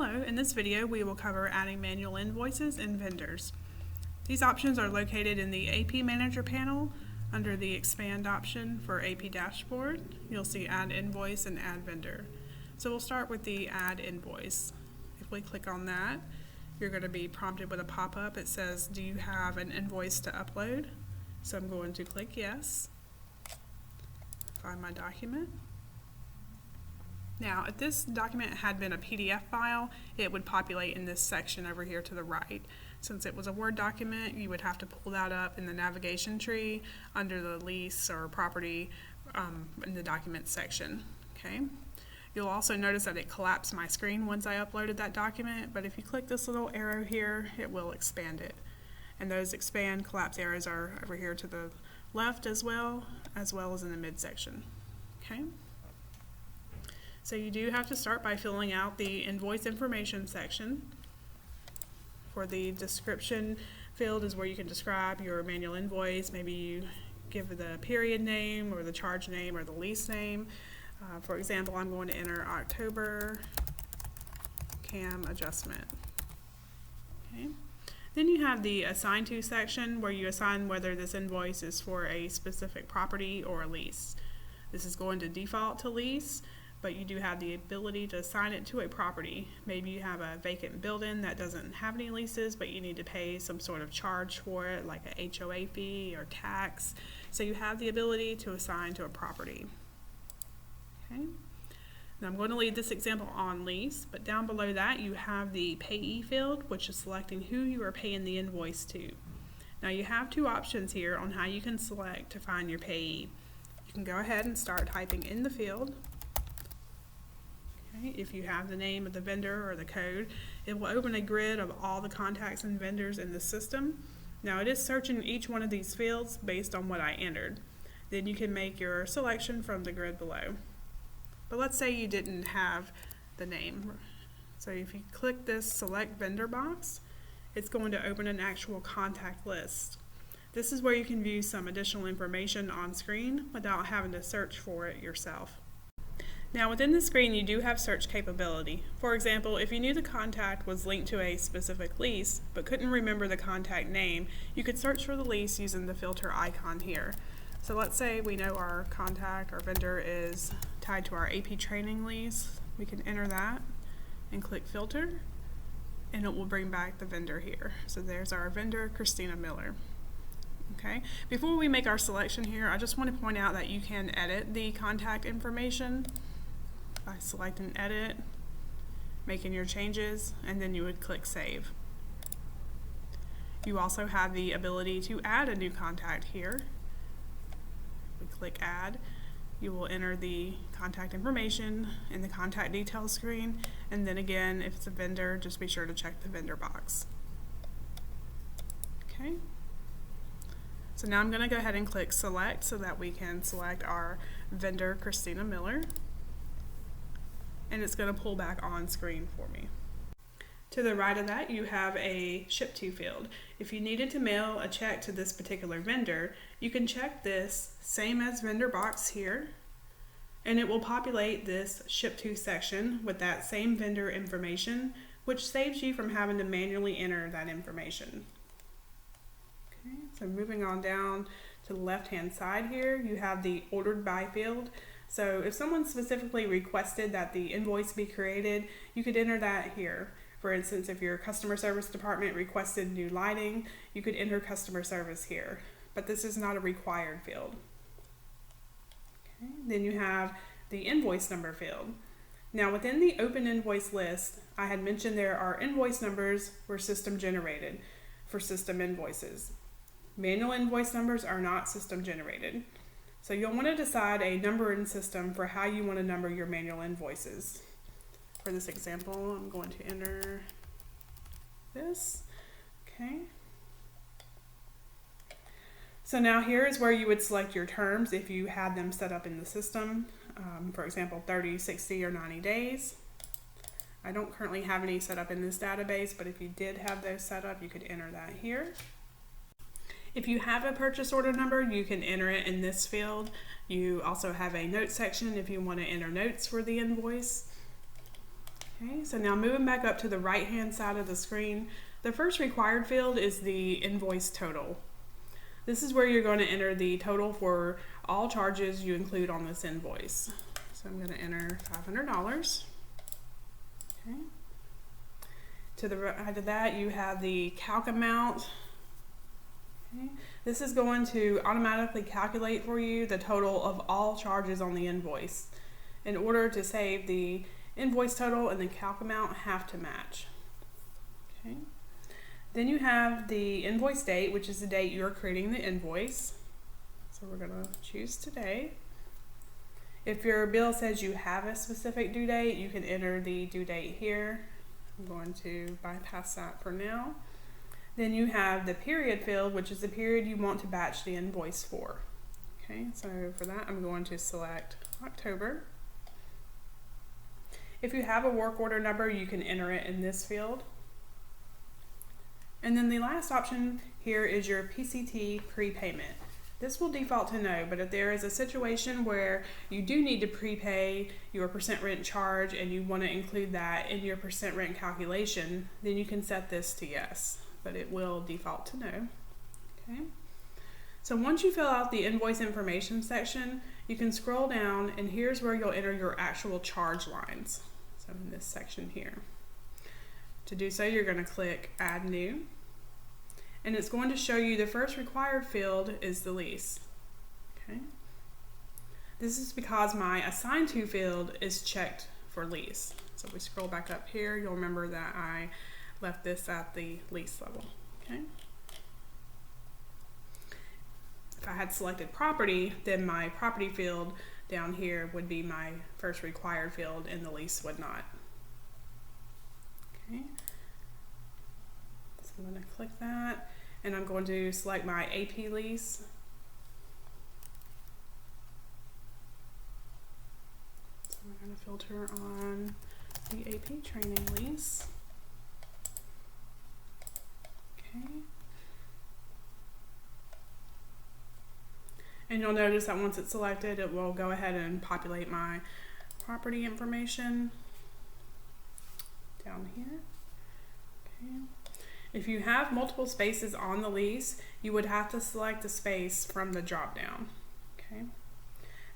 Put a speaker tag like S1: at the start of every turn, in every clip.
S1: Hello, in this video we will cover adding manual invoices and vendors. These options are located in the AP Manager panel under the Expand option for AP Dashboard. You'll see Add Invoice and Add Vendor. So we'll start with the Add Invoice. If we click on that, you're going to be prompted with a pop-up. It says, do you have an invoice to upload? So I'm going to click Yes. Find my document. Now, if this document had been a PDF file, it would populate in this section over here to the right. Since it was a Word document, you would have to pull that up in the navigation tree under the lease or property in the document section. Okay. You'll also notice that it collapsed my screen once I uploaded that document, but if you click this little arrow here, it will expand it. And those expand collapse arrows are over here to the left as well as in the midsection. Okay. So you do have to start by filling out the invoice information section. For the description field is where you can describe your manual invoice. Maybe you give the period name or the charge name or the lease name. For example, I'm going to enter October CAM adjustment. Okay. Then you have the Assign To section where you assign whether this invoice is for a specific property or a lease. This is going to default to lease, but you do have the ability to assign it to a property. Maybe you have a vacant building that doesn't have any leases, but you need to pay some sort of charge for it, like a HOA fee or tax. So you have the ability to assign to a property. Okay. Now I'm going to leave this example on lease, but down below that you have the payee field, which is selecting who you are paying the invoice to. Now you have two options here on how you can select to find your payee. You can go ahead and start typing in the field. If you have the name of the vendor or the code, it will open a grid of all the contacts and vendors in the system. Now it is searching each one of these fields based on what I entered. Then you can make your selection from the grid below. But let's say you didn't have the name. So if you click this Select Vendor box, it's going to open an actual contact list. This is where you can view some additional information on screen without having to search for it yourself. Now within the screen you do have search capability. For example, if you knew the contact was linked to a specific lease but couldn't remember the contact name, you could search for the lease using the filter icon here. So let's say we know our contact, our vendor is tied to our AP training lease. We can enter that and click filter and it will bring back the vendor here. So there's our vendor, Christina Miller. Okay. Before we make our selection here, I just want to point out that you can edit the contact information by selecting edit, making your changes, and then you would click save. You also have the ability to add a new contact here. We click add, you will enter the contact information in the contact details screen, and then again if it's a vendor, just be sure to check the vendor box. Okay. So now I'm going to go ahead and click select so that we can select our vendor, Christina Miller. And it's going to pull back on screen for me. To the right of that, you have a Ship To field. If you needed to mail a check to this particular vendor, you can check this same as vendor box here, and it will populate this Ship To section with that same vendor information, which saves you from having to manually enter that information. Okay, so moving on down to the left-hand side here, you have the Ordered By field. So if someone specifically requested that the invoice be created, you could enter that here. For instance, if your customer service department requested new lighting, you could enter customer service here. But this is not a required field. Okay. Then you have the invoice number field. Now within the open invoice list, I had mentioned there are invoice numbers were system generated for system invoices. Manual invoice numbers are not system generated. So you'll want to decide a numbering system for how you want to number your manual invoices. For this example, I'm going to enter this. Okay. So now here is where you would select your terms if you had them set up in the system. For example, 30, 60, or 90 days. I don't currently have any set up in this database, but if you did have those set up, you could enter that here. If you have a purchase order number, you can enter it in this field. You also have a note section if you want to enter notes for the invoice. Okay, so now moving back up to the right hand side of the screen, the first required field is the invoice total. This is where you're going to enter the total for all charges you include on this invoice. So I'm going to enter $500. Okay. To the right of that, you have the calc amount. Okay. This is going to automatically calculate for you the total of all charges on the invoice. In order to save, the invoice total and the calc amount have to match. Okay. Then you have the invoice date, which is the date you're creating the invoice. So we're going to choose today. If your bill says you have a specific due date, you can enter the due date here. I'm going to bypass that for now. Then you have the period field, which is the period you want to batch the invoice for. Okay, so for that, I'm going to select October. If you have a work order number, you can enter it in this field. And then the last option here is your PCT prepayment. This will default to no, but if there is a situation where you do need to prepay your percent rent charge and you want to include that in your percent rent calculation, then you can set this to yes, but it will default to no. Okay. So once you fill out the invoice information section, you can scroll down and here's where you'll enter your actual charge lines. So in this section here. To do so, you're going to click Add New. And it's going to show you the first required field is the lease. Okay. This is because my assigned to field is checked for lease. So if we scroll back up here, you'll remember that I left this at the lease level. Okay. If I had selected property, then my property field down here would be my first required field and the lease would not. Okay. So I'm going to click that and I'm going to select my AP lease. So we're going to filter on the AP training lease. Okay. And you'll notice that once it's selected, it will go ahead and populate my property information down here. Okay. If you have multiple spaces on the lease, you would have to select the space from the drop down. Okay.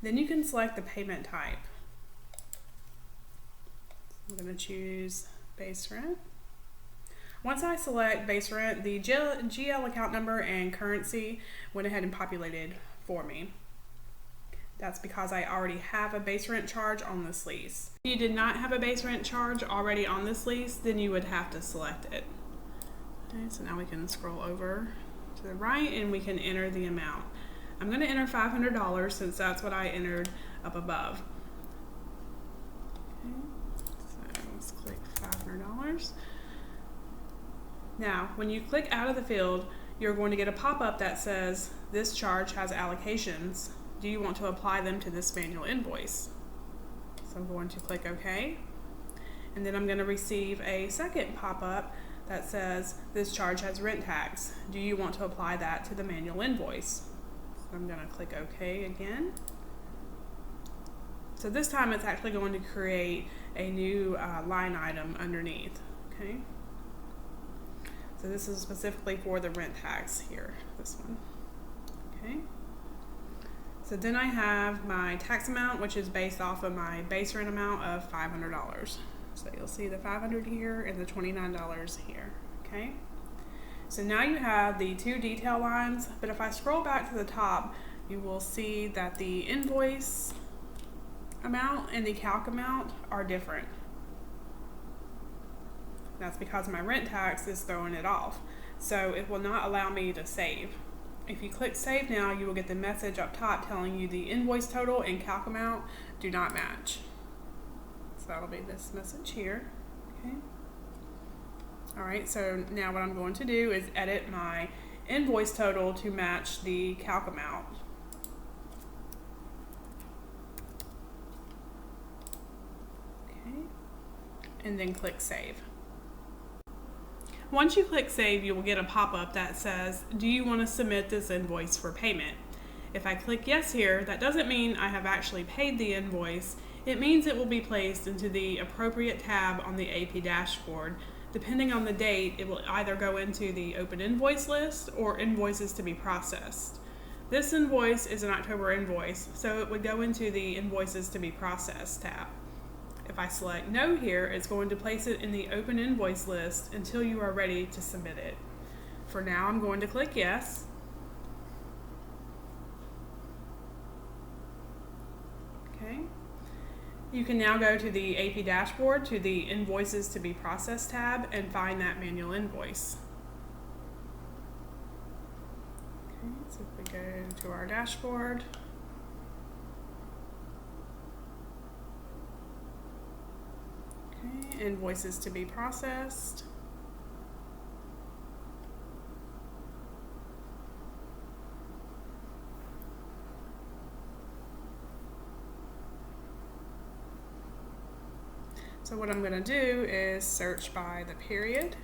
S1: Then you can select the payment type. I'm going to choose base rent. Once I select base rent, the GL account number and currency went ahead and populated for me. That's because I already have a base rent charge on this lease. If you did not have a base rent charge already on this lease, then you would have to select it. Okay, so now we can scroll over to the right and we can enter the amount. I'm going to enter $500 since that's what I entered up above. Okay, so let's click $500. Now, when you click out of the field, you're going to get a pop-up that says, this charge has allocations. Do you want to apply them to this manual invoice? So I'm going to click OK. And then I'm going to receive a second pop-up that says, this charge has rent tax. Do you want to apply that to the manual invoice? So I'm going to click OK again. So this time it's actually going to create a new line item underneath. Okay. So this is specifically for the rent tax here, this one. Okay. So then I have my tax amount, which is based off of my base rent amount of $500. So you'll see the $500 here and the $29 here. Okay. So now you have the two detail lines, but if I scroll back to the top, you will see that the invoice amount and the calc amount are different. That's because my rent tax is throwing it off. So it will not allow me to save. If you click save now, you will get the message up top telling you the invoice total and calc amount do not match. So that'll be this message here. Okay. All right, so now what I'm going to do is edit my invoice total to match the calc amount. Okay. And then click save. Once you click save, you will get a pop-up that says, do you want to submit this invoice for payment? If I click yes here, that doesn't mean I have actually paid the invoice. It means it will be placed into the appropriate tab on the AP dashboard. Depending on the date, it will either go into the open invoice list or invoices to be processed. This invoice is an October invoice, so it would go into the invoices to be processed tab. If I select no here, it's going to place it in the open invoice list until you are ready to submit it. For now, I'm going to click yes. Okay. You can now go to the AP dashboard to the invoices to be processed tab and find that manual invoice. Okay, so if we go to our dashboard, okay, invoices to be processed. So what I'm going to do is search by the period.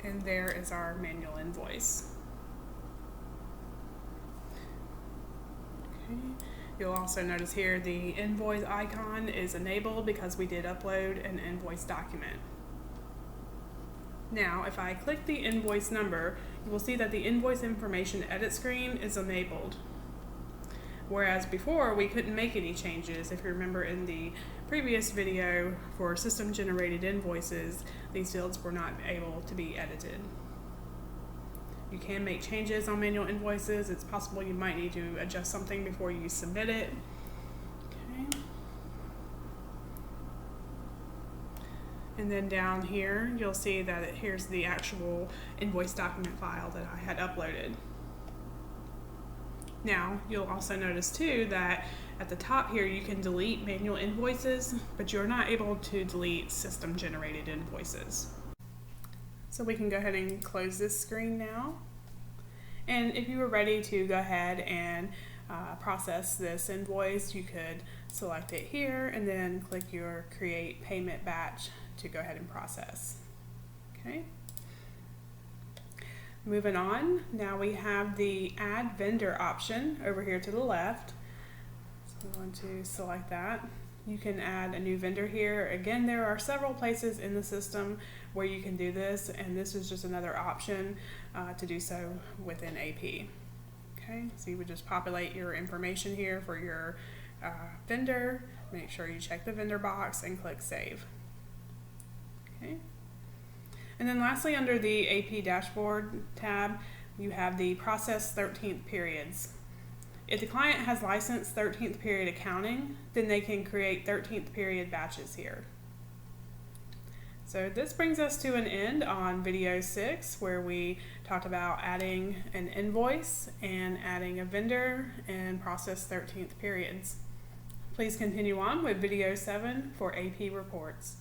S1: And there is our manual invoice. Okay. You'll also notice here the invoice icon is enabled because we did upload an invoice document. Now, if I click the invoice number, you will see that the invoice information edit screen is enabled. Whereas before, we couldn't make any changes. If you remember in the previous video for system-generated invoices, these fields were not able to be edited. You can make changes on manual invoices. It's possible you might need to adjust something before you submit it. Okay. And then down here, you'll see that here's the actual invoice document file that I had uploaded. Now, you'll also notice too that at the top here, you can delete manual invoices, but you're not able to delete system-generated invoices. So we can go ahead and close this screen now. And if you were ready to go ahead and process this invoice, you could select it here and then click your Create Payment Batch to go ahead and process. Okay. Moving on, now we have the Add Vendor option over here to the left. So we want to select that. You can add a new vendor here. Again, there are several places in the system where you can do this, and this is just another option to do so within AP. Okay, so you would just populate your information here for your vendor. Make sure you check the vendor box and click Save. Okay. And then lastly, under the AP Dashboard tab, you have the Process 13th Periods. If the client has licensed 13th period accounting, then they can create 13th period batches here. So this brings us to an end on video 6, where we talked about adding an invoice and adding a vendor and process 13th periods. Please continue on with video 7 for AP reports.